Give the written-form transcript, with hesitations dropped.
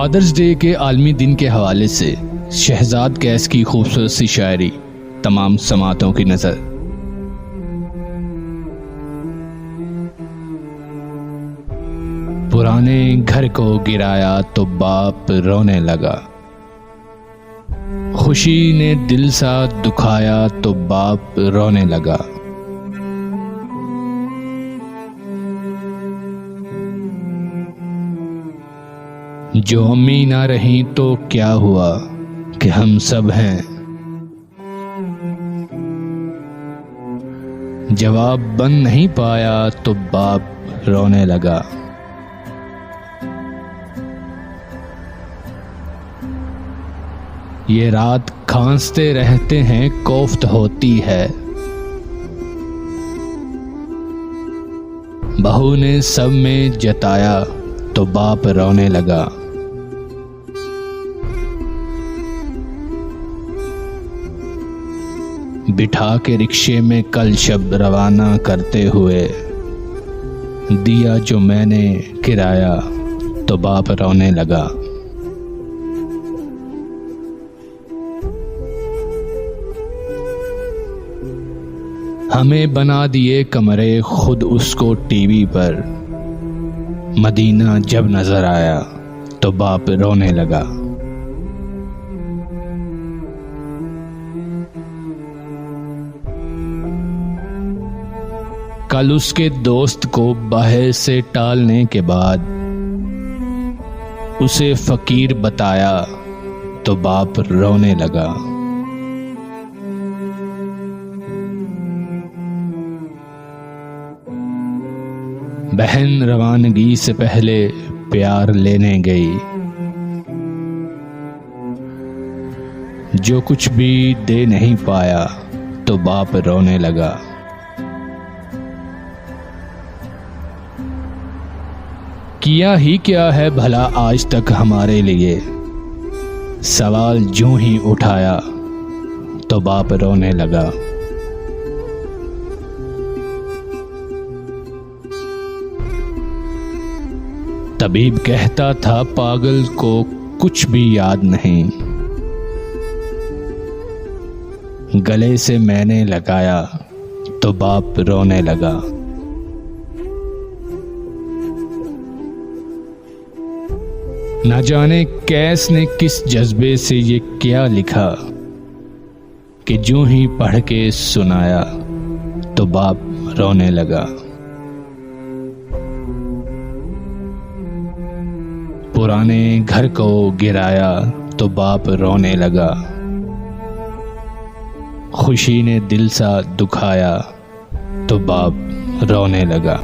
Fathers day के आलमी दिन के हवाले से शहजाद कैस की खूबसूरत सी शायरी तमाम समातों की नज़र। पुराने घर को गिराया तो बाप रोने लगा, खुशी ने दिल सा दुखाया तो बाप रोने लगा। जो अम्मी ना रही तो क्या हुआ कि हम सब हैं। जवाब बन नहीं पाया तो बाप रोने लगा। ये रात खांसते रहते हैं कोफ्त होती है। बहू ने सब में जताया तो बाप रोने लगा। बिठा के रिक्शे में कल शब रवाना करते हुए दिया जो मैंने किराया तो बाप रोने लगा। हमें बना दिए कमरे खुद उसको टीवी पर, मदीना जब नजर आया तो बाप रोने लगा। कल उसके दोस्त को बाहर से टालने के बाद उसे फकीर बताया तो बाप रोने लगा। बहन रवानगी से पहले प्यार लेने गई, जो कुछ भी दे नहीं पाया तो बाप रोने लगा। किया ही क्या है भला आज तक हमारे लिए, सवाल जो ही उठाया तो बाप रोने लगा। तबीब कहता था पागल को कुछ भी याद नहीं, गले से मैंने लगाया तो बाप रोने लगा। ना जाने कैस ने किस जज्बे से ये क्या लिखा कि जो ही पढ़ के सुनाया तो बाप रोने लगा। पुराने घर को गिराया तो बाप रोने लगा, खुशी ने दिल सा दुखाया तो बाप रोने लगा।